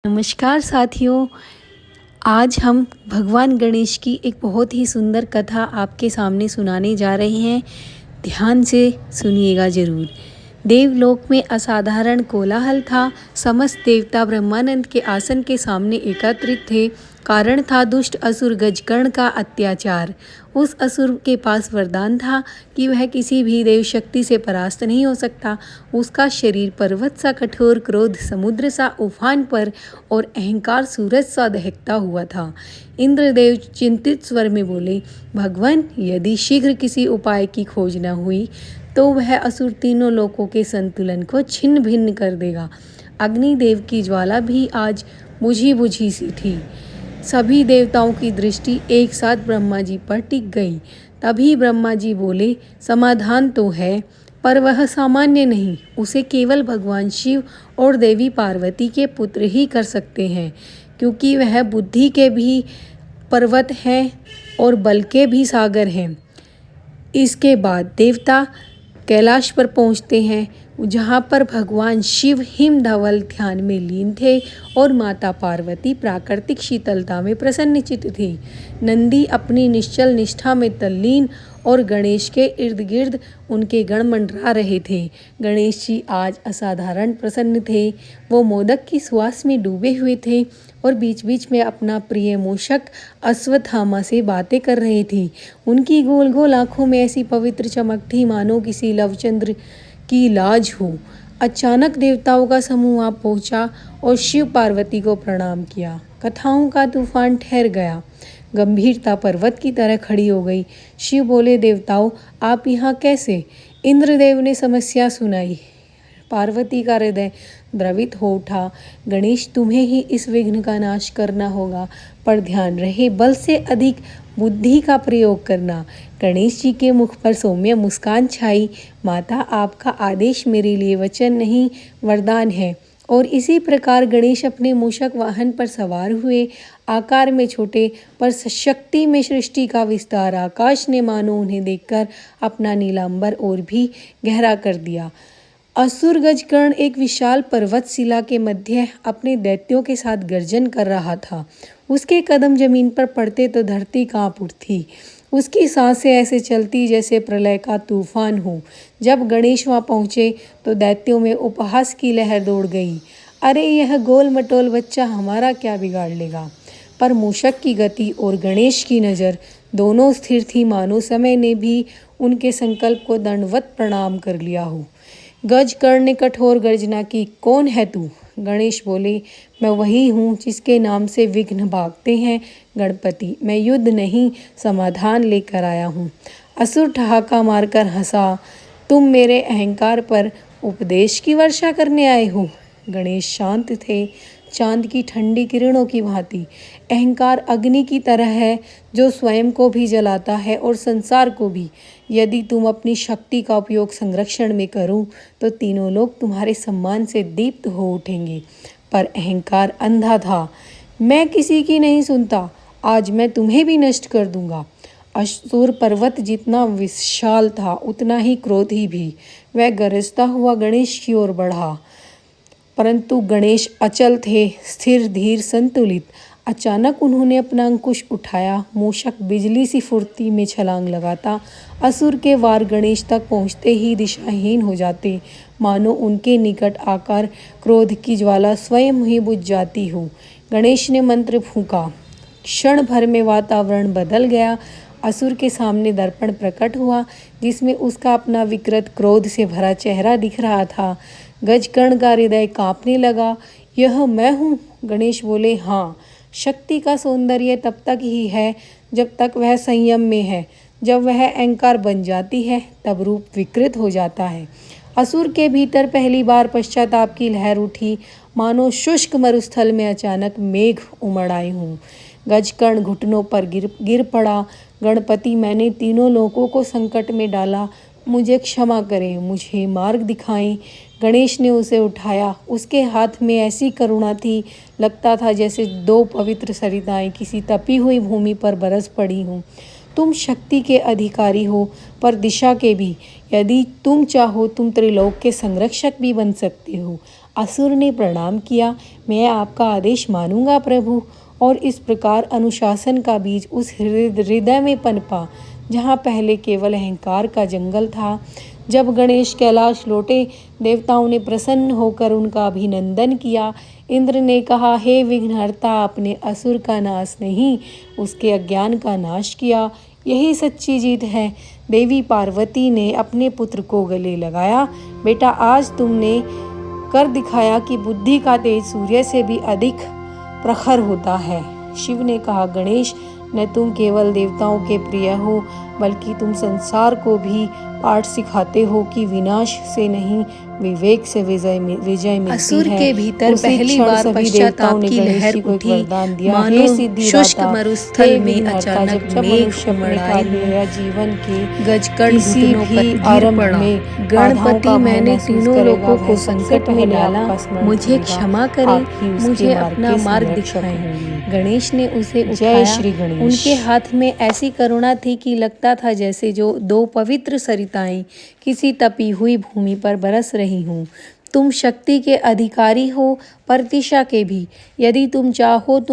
नमस्कार साथियों। आज हम भगवान गणेश की एक बहुत ही सुंदर कथा आपके सामने सुनाने जा रहे हैं। ध्यान से सुनिएगा जरूर। देवलोक में असाधारण कोलाहल था। समस्त देवता ब्रह्मानंद के आसन के सामने एकत्रित थे। कारण था दुष्ट असुर गजकर्ण का अत्याचार। उस असुर के पास वरदान था कि वह किसी भी देव शक्ति से परास्त नहीं हो सकता। उसका शरीर पर्वत सा कठोर, क्रोध समुद्र सा उफान पर और अहंकार सूरज सा दहकता हुआ था। इंद्रदेव चिंतित स्वर में बोले, भगवान, यदि शीघ्र किसी उपाय की खोज न हुई तो वह असुर तीनों लोकों के संतुलन को छिन्न भिन्न कर देगा। अग्निदेव की ज्वाला भी आज बुझी बुझी सी थी। सभी देवताओं की दृष्टि एक साथ ब्रह्मा जी पर टिक गई। तभी ब्रह्मा जी बोले, समाधान तो है, पर वह सामान्य नहीं। उसे केवल भगवान शिव और देवी पार्वती के पुत्र ही कर सकते हैं, क्योंकि वह बुद्धि के भी पर्वत हैं और बल के भी सागर हैं। इसके बाद देवता कैलाश पर पहुंचते हैं, जहां पर भगवान शिव हिमधवल ध्यान में लीन थे और माता पार्वती प्राकृतिक शीतलता में प्रसन्नचित्त थी। नंदी अपनी निश्चल निष्ठा में तल्लीन और गणेश के इर्द गिर्द उनके गण मंडरा रहे थे। गणेश जी आज असाधारण प्रसन्न थे। वो मोदक की सुवास में डूबे हुए थे और बीच बीच में अपना प्रिय मूषक अश्वत्थामा से बातें कर रही थी। उनकी गोल गोल आंखों में ऐसी पवित्र चमक थी मानो किसी लवचंद्र की लाज हो। अचानक देवताओं का समूह आ पहुंचा और शिव पार्वती को प्रणाम किया। कथाओं का तूफान ठहर गया। गंभीरता पर्वत की तरह खड़ी हो गई। शिव बोले, देवताओं, आप यहाँ कैसे? इंद्रदेव ने समस्या सुनाई। पार्वती का हृदय द्रवित हो उठा। गणेश, तुम्हें ही इस विघ्न का नाश करना होगा, पर ध्यान रहे, बल से अधिक बुद्धि का प्रयोग करना। गणेश जी के मुख पर सौम्य मुस्कान छाई। माता, आपका आदेश मेरे लिए वचन नहीं, वरदान है। और इसी प्रकार गणेश अपने मूषक वाहन पर सवार हुए। आकार में छोटे पर शक्ति में सृष्टि का विस्तार। आकाश ने मानो उन्हें देखकर अपना नीलांबर और भी गहरा कर दिया। असुर गजकर्ण एक विशाल पर्वत शिला के मध्य अपने दैत्यों के साथ गर्जन कर रहा था। उसके कदम जमीन पर पड़ते तो धरती कांप उठती। उसकी सांसें ऐसे चलती जैसे प्रलय का तूफान हो। जब गणेश वहां पहुंचे तो दैत्यों में उपहास की लहर दौड़ गई। अरे, यह गोल मटोल बच्चा हमारा क्या बिगाड़ लेगा? पर मूषक की गति और गणेश की नज़र दोनों स्थिर थी, मानो समय ने भी उनके संकल्प को दंडवत प्रणाम कर लिया हो। गजकर्ण ने कठोर गर्जना की, कौन है तू? गणेश बोले, मैं वही हूँ जिसके नाम से विघ्न भागते हैं। गणपति, मैं युद्ध नहीं, समाधान लेकर आया हूँ। असुर ठहाका मारकर हंसा, तुम मेरे अहंकार पर उपदेश की वर्षा करने आए हो? गणेश शांत थे, चांद की ठंडी किरणों की भांति। अहंकार अग्नि की तरह है जो स्वयं को भी जलाता है और संसार को भी। यदि तुम अपनी शक्ति का उपयोग संरक्षण में करो तो तीनों लोग तुम्हारे सम्मान से दीप्त हो उठेंगे। पर अहंकार अंधा था। मैं किसी की नहीं सुनता, आज मैं तुम्हें भी नष्ट कर दूंगा। असुर पर्वत जितना विशाल था उतना ही क्रोधी भी। वह गरजता हुआ गणेश की ओर बढ़ा, परंतु गणेश अचल थे, स्थिर, धीर, संतुलित। अचानक उन्होंने अपना अंकुश उठाया। मूषक बिजली सी फुर्ती में छलांग लगाता। असुर के वार गणेश तक पहुंचते ही दिशाहीन हो जाते, मानो उनके निकट आकर क्रोध की ज्वाला स्वयं ही बुझ जाती हो। गणेश ने मंत्र फूंका। क्षण भर में वातावरण बदल गया। असुर के सामने दर्पण प्रकट हुआ, जिसमें उसका अपना विकृत क्रोध से भरा चेहरा दिख रहा था। गजकर्ण का हृदय कांपने लगा। यह मैं हूँ? गणेश बोले, हाँ। शक्ति का सौंदर्य तब तक ही है जब तक वह संयम में है। जब वह अहंकार बन जाती है तब रूप विकृत हो जाता है। असुर के भीतर पहली बार पश्चाताप की लहर उठी, मानो शुष्क मरुस्थल में अचानक मेघ उमड़ आए हों। गजकर्ण घुटनों पर गिर पड़ा। गणपति, मैंने तीनों लोगों को संकट में डाला, मुझे क्षमा करें, मुझे मार्ग दिखाएं। गणेश ने उसे उठाया। उसके हाथ में ऐसी करुणा थी, लगता था जैसे दो पवित्र सरिताएं किसी तपी हुई भूमि पर बरस पड़ी हों। तुम शक्ति के अधिकारी हो, पर दिशा के भी। यदि तुम चाहो तुम त्रिलोक के संरक्षक भी बन सकते हो। असुर ने प्रणाम किया, मैं आपका आदेश मानूंगा प्रभु। और इस प्रकार अनुशासन का बीज उस हृदय में पनपा जहाँ पहले केवल अहंकार का जंगल था। जब गणेश कैलाश लौटे, देवताओं ने प्रसन्न होकर उनका अभिनंदन किया। इंद्र ने कहा, हे विघ्नहर्ता, आपने असुर का नाश नहीं, उसके अज्ञान का नाश किया। यही सच्ची जीत है। देवी पार्वती ने अपने पुत्र को गले लगाया, बेटा आज तुमने कर दिखाया कि बुद्धि का तेज सूर्य से भी अधिक प्रखर होता है। शिव ने कहा, गणेश, न तुम केवल देवताओं के प्रिय हो, बल्कि तुम संसार को भी पाठ सिखाते हो कि विनाश से नहीं, विवेक से विजय मिलती है। असुर के भीतर पहली बार पश्चाताप की लहर उठी, मानो शुष्क मरुस्थल में अचानक मेघ उमड़ाए हुए जीवन के गजकर्ण घुटनों पर गिर पड़ा। गणपति, मैंने तीनों लोगों को संकट में डाला, मुझे क्षमा करें, मुझे अपना मार्ग दिखाएं। गणेश ने उसे उठाया। उनके हाथ में ऐसी करुणा थी कि लगता था जैसे जो दो पवित्र सरिताएं किसी तपी हुई भूमि पर बरस रही हूँ। तुम शक्ति के अधिकारी हो, पर दिशा के भी। यदि तुम चाहो तो